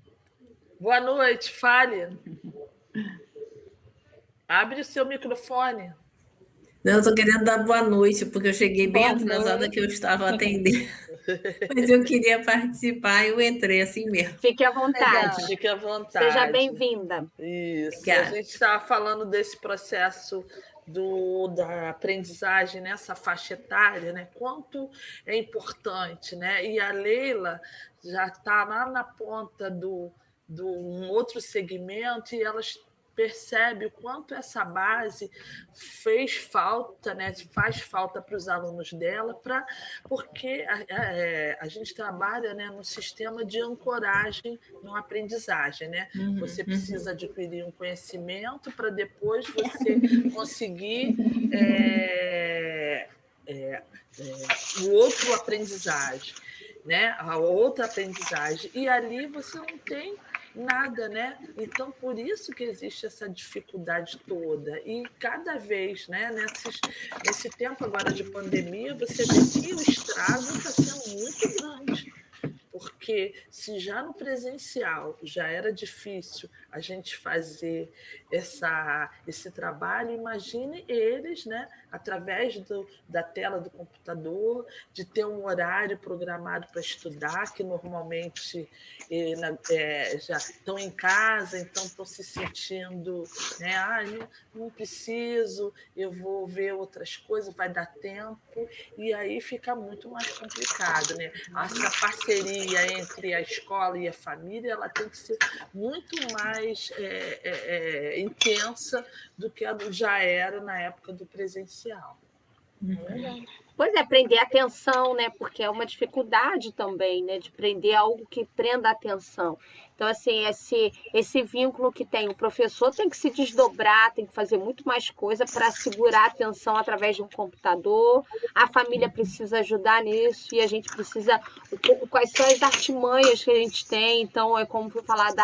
A: Boa noite, fale. Abre o seu microfone.
F: Não, eu estou querendo dar boa noite, porque eu cheguei bem atrasada que eu estava atendendo. Mas eu queria participar e eu entrei assim mesmo.
B: Fique à vontade.
A: Fique à vontade.
B: Seja bem-vinda.
A: Isso.
F: Obrigada.
A: A gente estava falando desse processo da aprendizagem nessa faixa etária, né? Quanto é importante, né? E a Leila já está lá na ponta do um outro segmento e elas percebe o quanto essa base fez falta, né? Faz falta para os alunos dela, porque a gente trabalha, né, no sistema de ancoragem no aprendizagem. Né? Você precisa adquirir um conhecimento para depois você conseguir o outro aprendizagem, né? A outra aprendizagem. E ali você não tem nada, né? Então, por isso que existe essa dificuldade toda. E cada vez, né, nesse tempo agora de pandemia, você vê que o estrago está sendo muito grande. Porque Porque se já no presencial já era difícil a gente fazer esse trabalho, imagine eles, né, através da tela do computador, de ter um horário programado para estudar, que normalmente já estão em casa, então estão se sentindo, né, não preciso, eu vou ver outras coisas, vai dar tempo, e aí fica muito mais complicado, né? Essa parceria entre a escola e a família, ela tem que ser muito mais intensa do que já era na época do presencial.
B: Pois é, prender a atenção, né? Porque é uma dificuldade também, né? De prender algo que prenda a atenção. Então, assim, esse vínculo que tem, o professor tem que se desdobrar, tem que fazer muito mais coisa para segurar a atenção através de um computador. A família precisa ajudar nisso e a gente precisa. Quais são as artimanhas que a gente tem? Então, é como foi falado,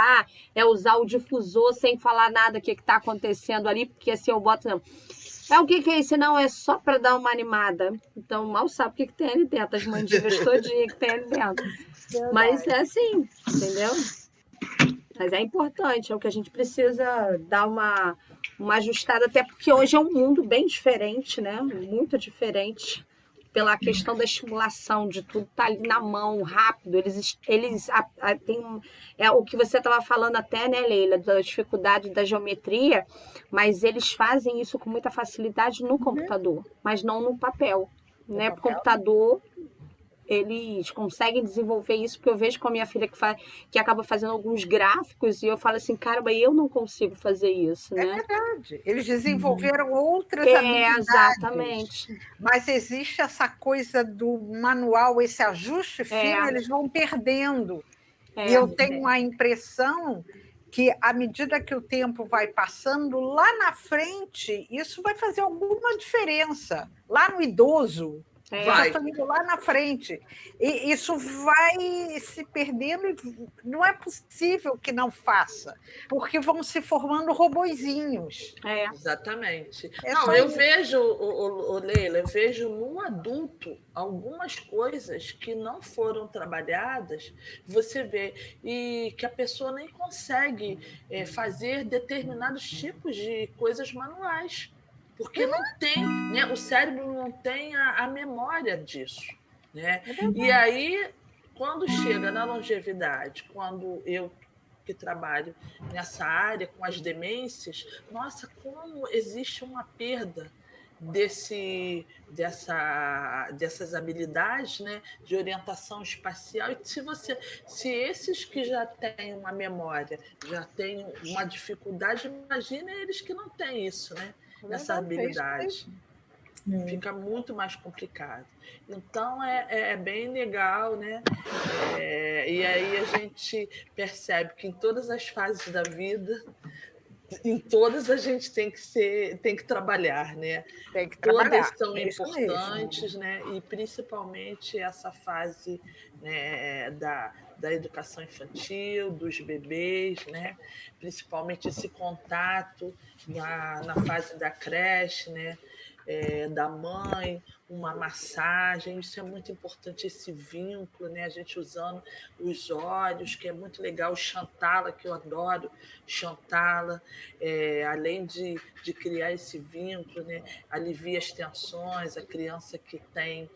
B: é usar o difusor sem falar nada do que está acontecendo ali, porque assim eu boto. Não. O que é isso? Não, é só para dar uma animada. Então, mal sabe o que tem ali dentro, as mandingas todinhas que tem ali dentro. Mas é assim, entendeu? Mas é importante, é o que a gente precisa dar uma ajustada, até porque hoje é um mundo bem diferente, né? Muito diferente. Pela questão da estimulação, de tudo tá ali na mão, rápido. Eles têm o que você estava falando até, né, Leila, da dificuldade da geometria, mas eles fazem isso com muita facilidade no computador, mas não no papel. Né? O computador, eles conseguem desenvolver isso, porque eu vejo com a minha filha que acaba fazendo alguns gráficos e eu falo assim, caramba, eu não consigo fazer isso, né?
C: É verdade. Eles desenvolveram outras habilidades.
B: Exatamente.
C: Mas existe essa coisa do manual, esse ajuste fino, eles vão perdendo. E eu tenho a impressão que, à medida que o tempo vai passando, lá na frente, isso vai fazer alguma diferença. Lá no idoso, já estão indo lá na frente. E isso vai se perdendo e não é possível que não faça, porque vão se formando robozinhos.
A: Exatamente. Eu vejo, Leila, eu vejo no adulto algumas coisas que não foram trabalhadas, você vê, e que a pessoa nem consegue fazer determinados tipos de coisas manuais. Porque não tem, né? O cérebro não tem a memória disso. Né? E aí, quando chega na longevidade, quando eu que trabalho nessa área com as demências, nossa, como existe uma perda dessas habilidades, né, de orientação espacial. E se esses que já têm uma memória já têm uma dificuldade, imagina eles que não têm isso, né? Essa habilidade. Fica muito mais complicado. Então, é bem legal, né? E aí a gente percebe que em todas as fases da vida, em todas a gente tem que trabalhar, né?
C: Tem que trabalhar.
A: Todas são importantes, né? E principalmente essa fase, né, da educação infantil, dos bebês, né? Principalmente esse contato na fase da creche, né? Da mãe, uma massagem, isso é muito importante, esse vínculo, né? A gente usando os olhos, que é muito legal, o Chantala, que eu adoro, Chantala, além de criar esse vínculo, né? Alivia as tensões, a criança que tem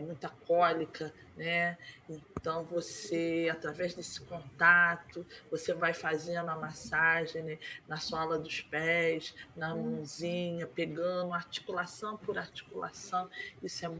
A: muita cólica, né? Então, você, através desse contato, você vai fazendo a massagem, né? Na sola dos pés, na mãozinha, pegando articulação por articulação. Isso é